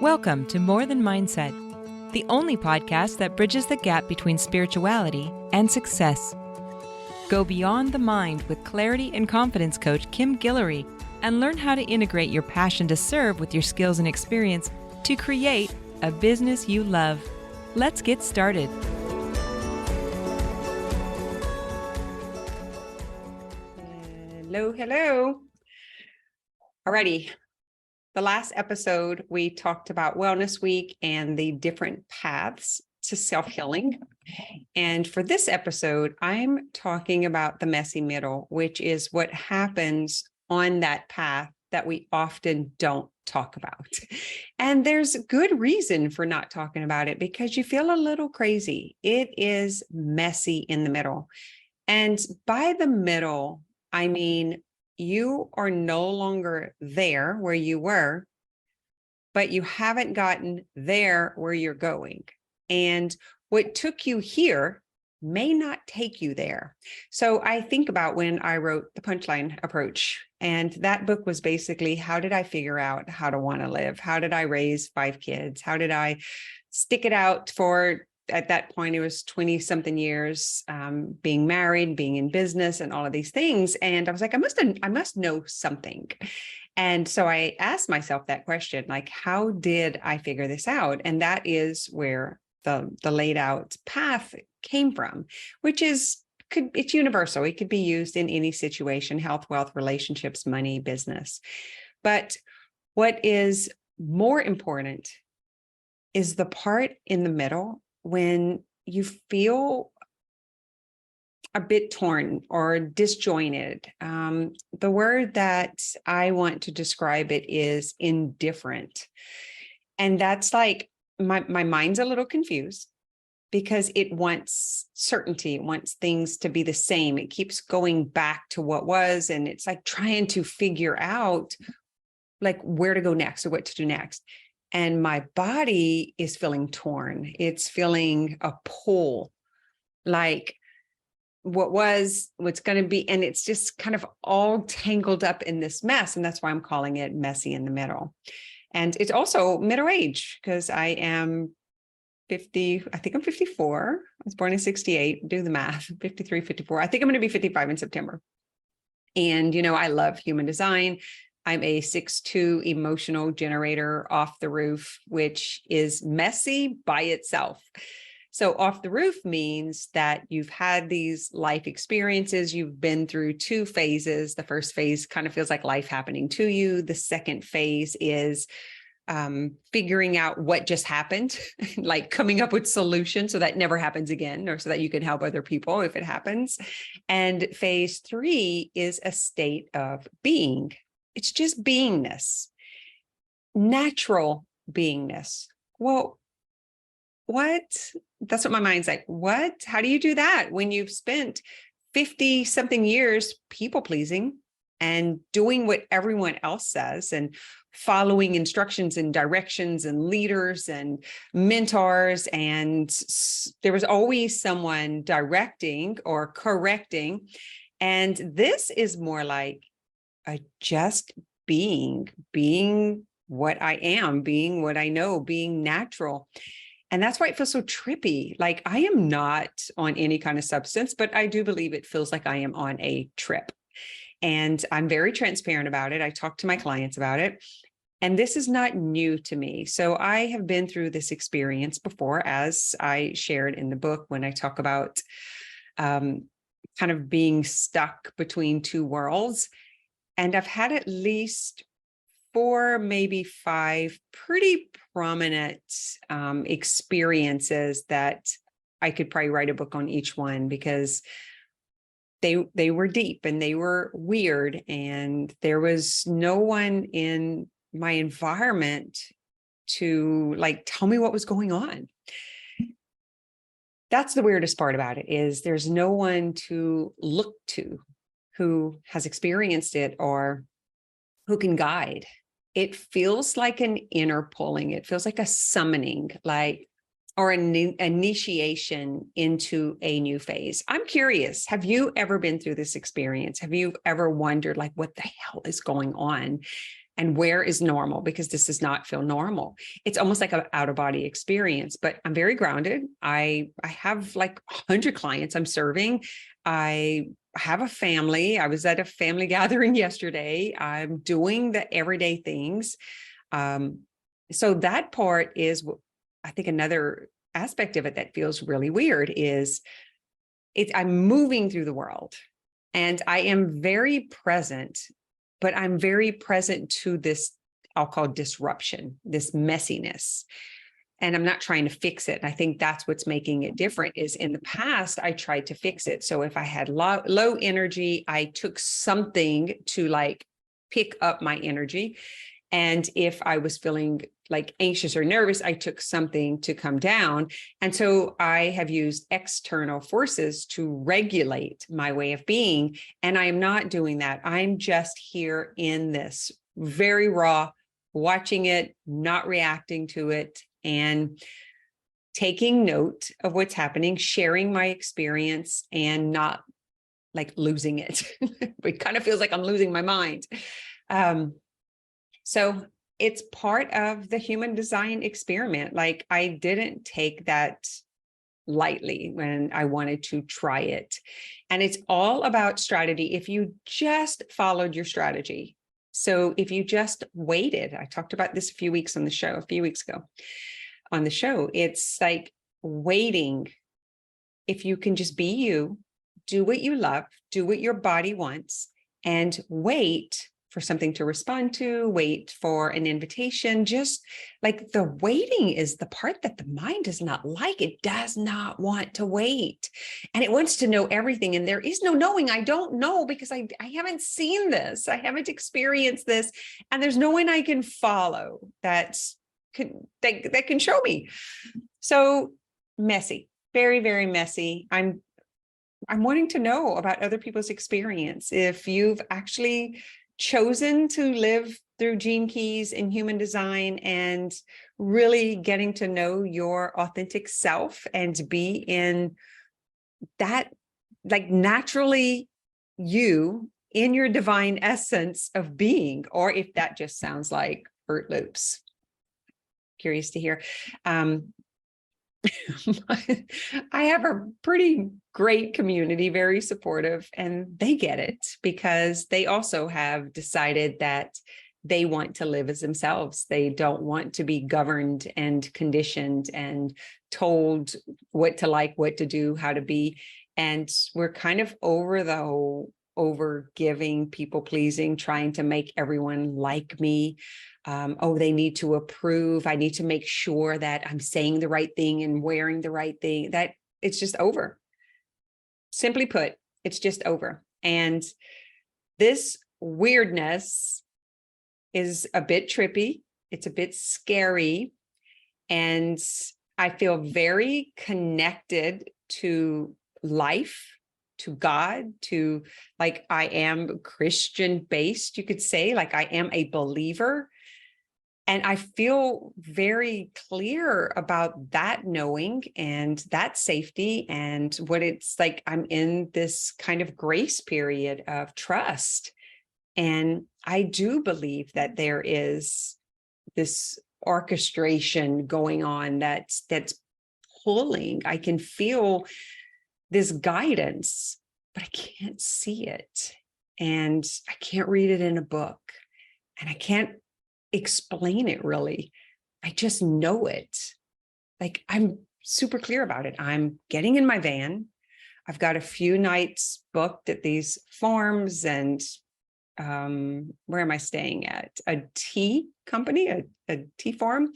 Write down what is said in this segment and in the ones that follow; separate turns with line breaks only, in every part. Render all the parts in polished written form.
Welcome to More Than Mindset, the only podcast that bridges the gap between spirituality and success. Go beyond the mind with clarity and confidence coach Kim Guillory and learn how to integrate your passion to serve with your skills and experience to create a business you love. Let's get started.
Hello. Alrighty. The last episode, we talked about Wellness Week and the different paths to self-healing. And for this episode, I'm talking about the messy middle, which is what happens on that path that we often don't talk about. And there's good reason for not talking about it because you feel a little crazy. It is messy in the middle. And by the middle, I mean, you are no longer there where you were, but you haven't gotten there where you're going. And what took you here may not take you there. So I think about when I wrote The Punchline Approach, and that book was basically, how did I figure out how to want to live? How did I raise 5 kids? How did I stick it out for, at that point, it was 20 something years, being married, being in business and all of these things. And I was like, I must know something. And so I asked myself that question, like, how did I figure this out? And that is where the laid out path came from, which is, it's universal. It could be used in any situation: health, wealth, relationships, money, business. But what is more important is the part in the middle when you feel a bit torn or disjointed. The word that I want to describe it is indifferent. And that's like, my mind's a little confused because it wants certainty, it wants things to be the same. It keeps going back to what was, and it's like trying to figure out like where to go next or what to do next. And my body is feeling torn. It's feeling a pull, like what was, what's going to be. And it's just kind of all tangled up in this mess. And that's why I'm calling it messy in the middle. And it's also middle age because I am 50. I think I'm 54. I was born in 68. Do the math. 53, 54. I think I'm going to be 55 in September. And, you know, I love human design. I'm a 6'2" emotional generator off the roof, which is messy by itself. So off the roof means that you've had these life experiences. You've been through 2 phases. The first phase kind of feels like life happening to you. The second phase is figuring out what just happened, like coming up with solutions so that never happens again, or so that you can help other people if it happens. And phase 3 is a state of being. It's just beingness, natural beingness. Well, what? That's what my mind's like. What? How do you do that when you've spent 50 something years people pleasing and doing what everyone else says and following instructions and directions and leaders and mentors, and there was always someone directing or correcting. And this is more like just being what I am, being what I know, being natural. And that's why it feels so trippy. Like I am not on any kind of substance, but I do believe it feels like I am on a trip. And I'm very transparent about it. I talk to my clients about it. And this is not new to me. So I have been through this experience before, as I shared in the book when I talk about kind of being stuck between 2 worlds. And I've had at least 4, maybe 5 pretty prominent experiences that I could probably write a book on each one, because they were deep and they were weird. And there was no one in my environment to like tell me what was going on. That's the weirdest part about it, is there's no one to look to who has experienced it or who can guide. It feels like an inner pulling. It feels like a summoning, like, or an initiation into a new phase. I'm curious, have you ever been through this experience? Have you ever wondered, like, what the hell is going on? and where is normal, because this does not feel normal. It's almost like an out of body experience, but I'm very grounded. I have like 100 clients I'm serving. I have a family. I was at a family gathering yesterday. I'm doing the everyday things. So that part is, I think, another aspect of it that feels really weird is I'm moving through the world and I am very present, but I'm very present to this, I'll call disruption, this messiness. And I'm not trying to fix it. And I think that's what's making it different is in the past, I tried to fix it. So if I had low energy, I took something to like pick up my energy. And if I was feeling like anxious or nervous, I took something to come down. And so I have used external forces to regulate my way of being. And I am not doing that. I'm just here in this very raw, watching it, not reacting to it, and taking note of what's happening, sharing my experience, and not like losing it. It kind of feels like I'm losing my mind. So it's part of the human design experiment. Like I didn't take that lightly when I wanted to try it. And it's all about strategy. If you just followed your strategy. So if you just waited, I talked about this a few weeks ago on the show, it's like waiting. If you can just be you, do what you love, do what your body wants, and wait for something to respond to, wait for an invitation. Just like the waiting is the part that the mind does not like. It does not want to wait. And it wants to know everything. And there is no knowing. I don't know because I haven't seen this. I haven't experienced this. And there's no one I can follow that can show me. So messy, very, very messy. I'm wanting to know about other people's experience. If you've actually chosen to live through Gene Keys and human design and really getting to know your authentic self and be in that, like naturally you in your divine essence of being, or if that just sounds like Fruit Loops. Curious to hear. I have a pretty great community, very supportive, and they get it because they also have decided that they want to live as themselves. They don't want to be governed and conditioned and told what to like, what to do, how to be. And we're kind of over the whole over giving, people pleasing, trying to make everyone like me. They need to approve. I need to make sure that I'm saying the right thing and wearing the right thing. That it's just over. Simply put, it's just over. And this weirdness is a bit trippy. It's a bit scary. And I feel very connected to life, to God, to like I am Christian based, you could say, like I am a believer. And I feel very clear about that knowing and that safety and what it's like. I'm in this kind of grace period of trust. And I do believe that there is this orchestration going on that's pulling. I can feel this guidance, but I can't see it. And I can't read it in a book. And I can't explain it really. I just know it. Like I'm super clear about it. I'm getting in my van. I've got a few nights booked at these farms and where am I staying at? A tea company, a tea farm,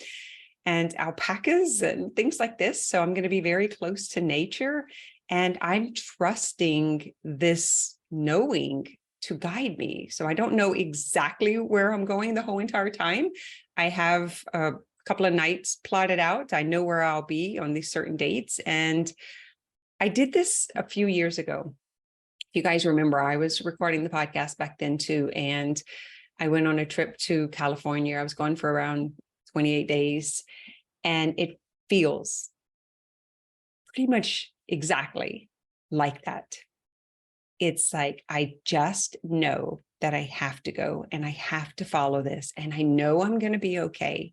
and alpacas and things like this. So I'm going to be very close to nature. And I'm trusting this knowing to guide me. So I don't know exactly where I'm going the whole entire time. I have a couple of nights plotted out. I know where I'll be on these certain dates. And I did this a few years ago. If you guys remember, I was recording the podcast back then too. And I went on a trip to California. I was gone for around 28 days. And it feels pretty much exactly like that. It's like, I just know that I have to go and I have to follow this. And I know I'm going to be okay.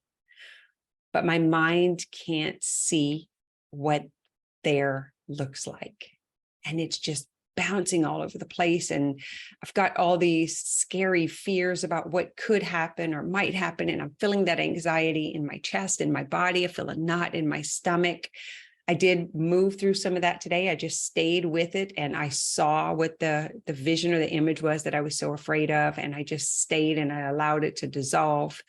But my mind can't see what there looks like. And it's just bouncing all over the place. And I've got all these scary fears about what could happen or might happen. And I'm feeling that anxiety in my chest, in my body. I feel a knot in my stomach. I did move through some of that today. I just stayed with it and I saw what the vision or the image was that I was so afraid of. And I just stayed and I allowed it to dissolve.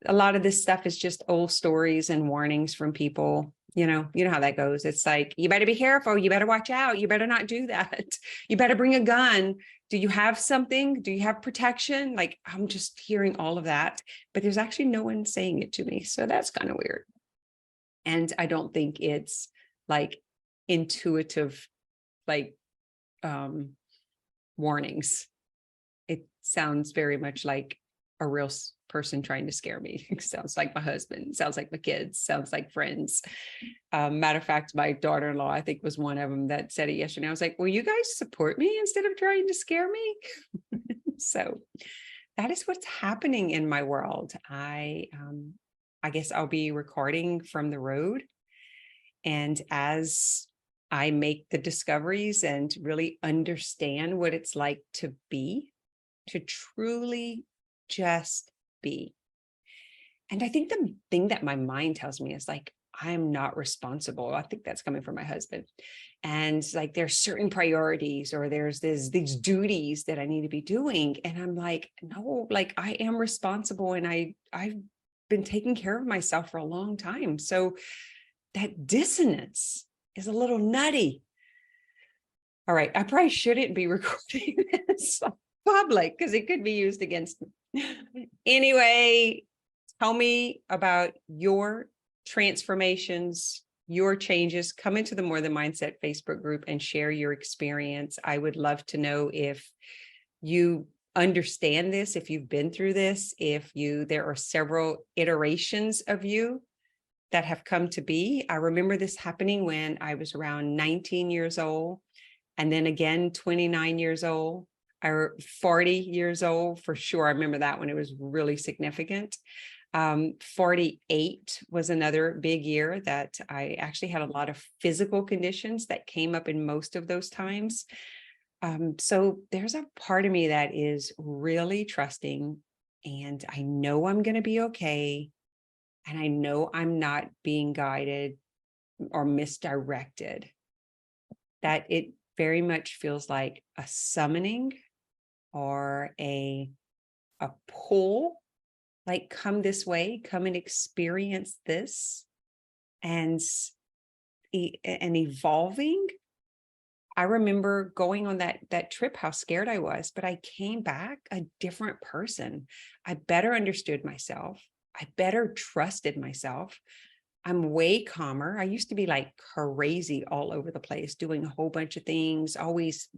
A lot of this stuff is just old stories and warnings from people. You know how that goes. It's like, you better be careful. You better watch out. You better not do that. You better bring a gun. Do you have something? Do you have protection? Like, I'm just hearing all of that, but there's actually no one saying it to me. So that's kind of weird. And I don't think it's like intuitive, like warnings. It sounds very much like a real person trying to scare me. It sounds like my husband, sounds like my kids, sounds like friends. Matter of fact, my daughter-in-law, I think, was one of them that said it yesterday. I was like, will you guys support me instead of trying to scare me? So that is what's happening in my world. I guess I'll be recording from the road. And as I make the discoveries and really understand what it's like to be, to truly just be. And I think the thing that my mind tells me is like, I'm not responsible. I think that's coming from my husband. And like, there's certain priorities or there's these duties that I need to be doing. And I'm like, no, like I am responsible. And I've been taking care of myself for a long time. So that dissonance is a little nutty. All right. I probably shouldn't be recording this public because it could be used against me. Anyway, tell me about your transformations, your changes. Come into the More Than Mindset Facebook group and share your experience. I would love to know if you understand this, if you've been through this, there are several iterations of you that have come to be. I remember this happening when I was around 19 years old, and then again, 29 years old, or 40 years old for sure. I remember that when it was really significant. 48 was another big year that I actually had a lot of physical conditions that came up in most of those times. So there's a part of me that is really trusting, and I know I'm going to be okay. And I know I'm not being guided or misdirected, that it very much feels like a summoning or a pull, like come this way, come and experience this, and evolving. I remember going on that trip, how scared I was, but I came back a different person. I better understood myself. I better trusted myself. I'm way calmer. I used to be like crazy all over the place, doing a whole bunch of things, always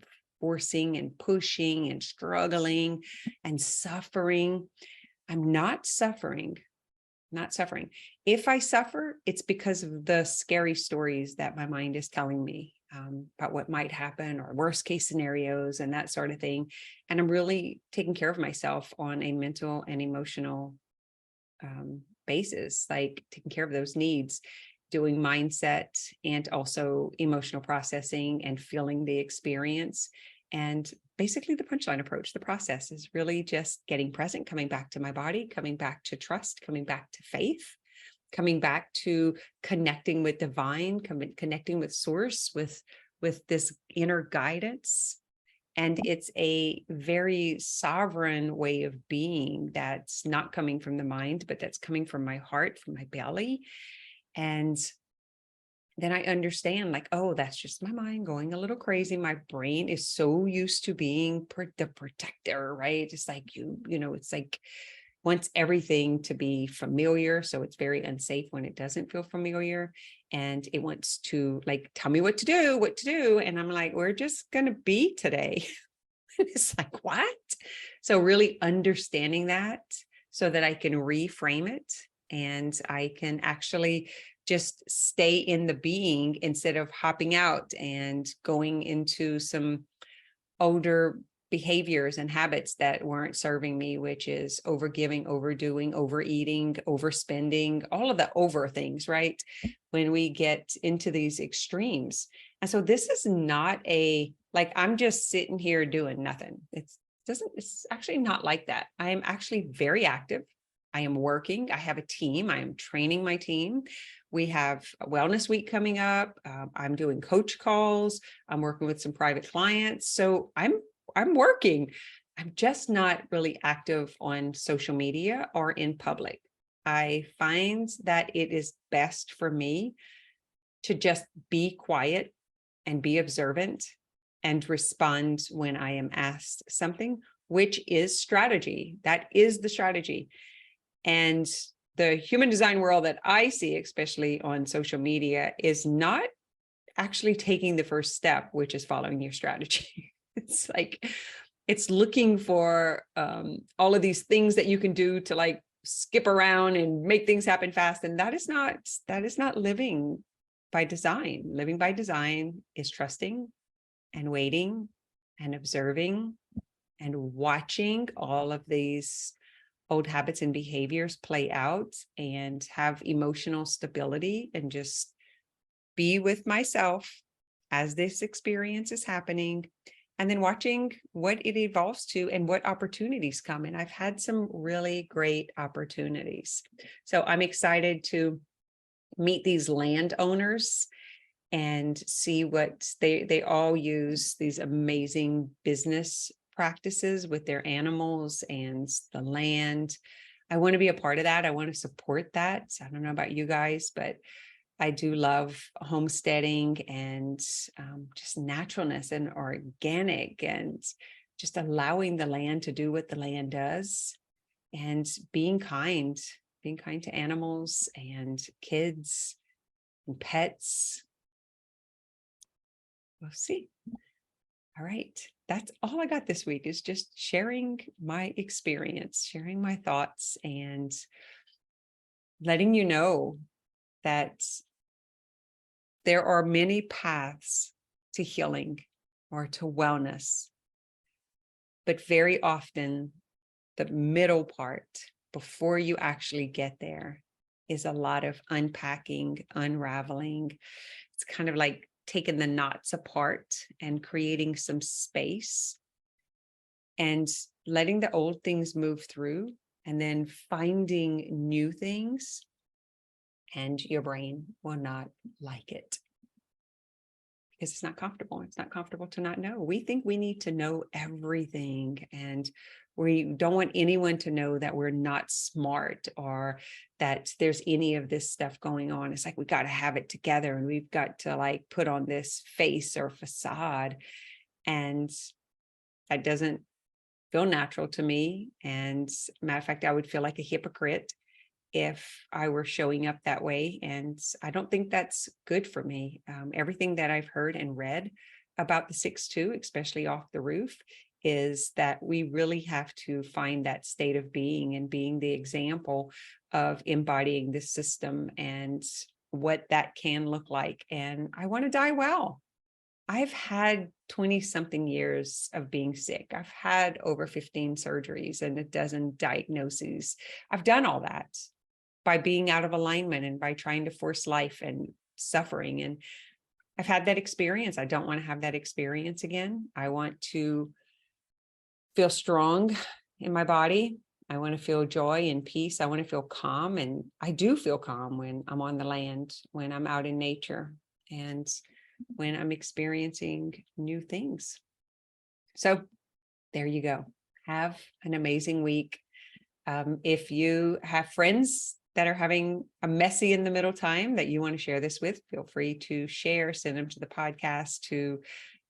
forcing and pushing and struggling and suffering. I'm not suffering. If I suffer, it's because of the scary stories that my mind is telling me about what might happen or worst case scenarios and that sort of thing. And I'm really taking care of myself on a mental and emotional basis, like taking care of those needs, doing mindset and also emotional processing and feeling the experience. And basically the punchline approach, the process is really just getting present, coming back to my body, coming back to trust, coming back to faith, coming back to connecting with divine, connecting with source, with this inner guidance. And it's a very sovereign way of being that's not coming from the mind, but that's coming from my heart, from my belly. And then I understand, like, oh, that's just my mind going a little crazy. My brain is so used to being the protector, right? It's like, it's like wants everything to be familiar. So it's very unsafe when it doesn't feel familiar. And it wants to like, tell me what to do. And I'm like, we're just going to be today. It's like, what? So really understanding that so that I can reframe it and I can actually just stay in the being instead of hopping out and going into some older behaviors and habits that weren't serving me, which is overgiving, overdoing, overeating, overspending, all of the over things, right? When we get into these extremes. And so this is not like I'm just sitting here doing nothing. It's actually not like that. I am actually very active. I am working. I have a team. I am training my team. We have a wellness week coming up. I'm doing coach calls. I'm working with some private clients. So I'm working. I'm just not really active on social media or in public. I find that it is best for me to just be quiet and be observant and respond when I am asked something, which is strategy. That is the strategy. And the human design world that I see, especially on social media, is not actually taking the first step, which is following your strategy. It's like, it's looking for all of these things that you can do to like skip around and make things happen fast. And that is not living by design. Living by design is trusting and waiting and observing and watching all of these old habits and behaviors play out and have emotional stability and just be with myself as this experience is happening, and then watching what it evolves to and what opportunities come. And I've had some really great opportunities. So I'm excited to meet these landowners and see what they all use these amazing business practices with their animals and the land. I want to be a part of that. I want to support that. I don't know about you guys, but I do love homesteading and just naturalness and organic and just allowing the land to do what the land does and being kind to animals and kids and pets. We'll see. All right. That's all I got this week, is just sharing my experience, sharing my thoughts, and letting you know that there are many paths to healing or to wellness, but very often the middle part before you actually get there is a lot of unpacking, unraveling. It's kind of like taking the knots apart and creating some space and letting the old things move through, and then finding new things. And your brain will not like it because it's not comfortable. It's not comfortable to not know. We think we need to know everything, and we don't want anyone to know that we're not smart or that there's any of this stuff going on. It's like, we got to have it together and we've got to like put on this face or facade. And that doesn't feel natural to me. And matter of fact, I would feel like a hypocrite if I were showing up that way. And I don't think that's good for me. Everything that I've heard and read about the 6-2, especially off the roof, is that we really have to find that state of being and being the example of embodying this system and what that can look like. And I want to die well. I've had 20 something years of being sick. I've had over 15 surgeries and a dozen diagnoses. I've done all that by being out of alignment and by trying to force life and suffering. And I've had that experience. I don't want to have that experience again. I want to feel strong in my body. I want to feel joy and peace. I want to feel calm. And I do feel calm when I'm on the land, when I'm out in nature, and when I'm experiencing new things. So there you go. Have an amazing week. If you have friends that are having a messy in the middle time that you want to share this with, feel free to share, send them to the podcast, to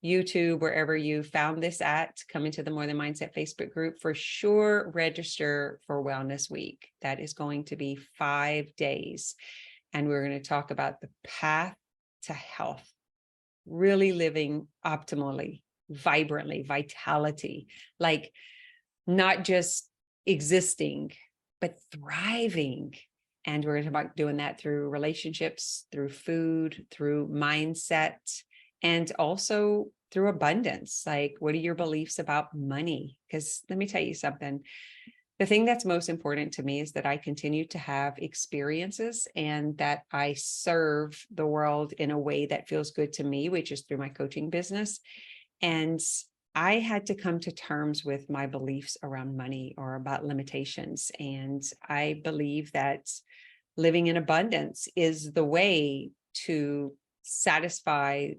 YouTube, wherever you found this at. Come into the More Than Mindset Facebook group. For sure, register for Wellness Week. That is going to be 5 days. And we're going to talk about the path to health, really living optimally, vibrantly, vitality, like not just existing, but thriving. And we're going to talk about doing that through relationships, through food, through mindset, and also through abundance. Like, what are your beliefs about money? Because let me tell you something. The thing that's most important to me is that I continue to have experiences and that I serve the world in a way that feels good to me, which is through my coaching business. And I had to come to terms with my beliefs around money or about limitations. And I believe that living in abundance is the way to satisfy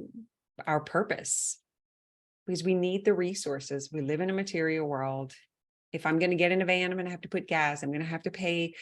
our purpose, because we need the resources. We live in a material world. If I'm going to get in a van, I'm going to have to put gas. I'm going to have to pay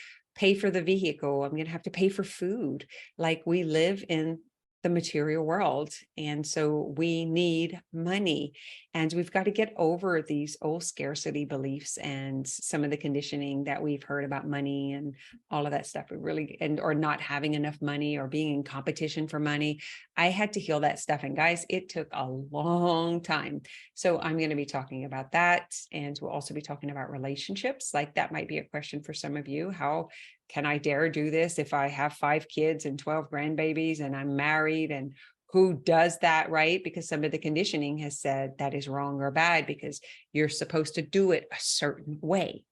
for the vehicle. I'm going to have to pay for food. Like, we live in the material world. And so we need money, and we've got to get over these old scarcity beliefs and some of the conditioning that we've heard about money and all of that stuff. We really, or not having enough money or being in competition for money. I had to heal that stuff. And guys, it took a long time. So I'm going to be talking about that. And we'll also be talking about relationships. Like, that might be a question for some of you. How can I dare do this if I have 5 kids and 12 grandbabies and I'm married? And who does that, right? Because some of the conditioning has said that is wrong or bad because you're supposed to do it a certain way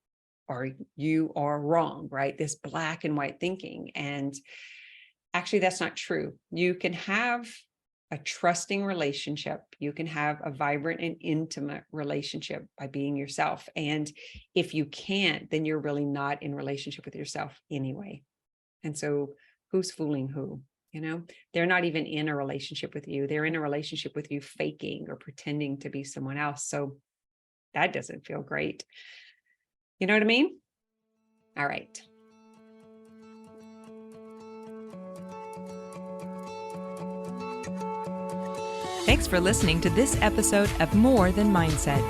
or you are wrong, right? This black and white thinking. And actually, that's not true. You can have a trusting relationship. You can have a vibrant and intimate relationship by being yourself. And if you can't, then you're really not in relationship with yourself anyway. And so who's fooling who? You know, they're not even in a relationship with you. They're in a relationship with you faking or pretending to be someone else. So that doesn't feel great. You know what I mean? All right.
Thanks for listening to this episode of More Than Mindset.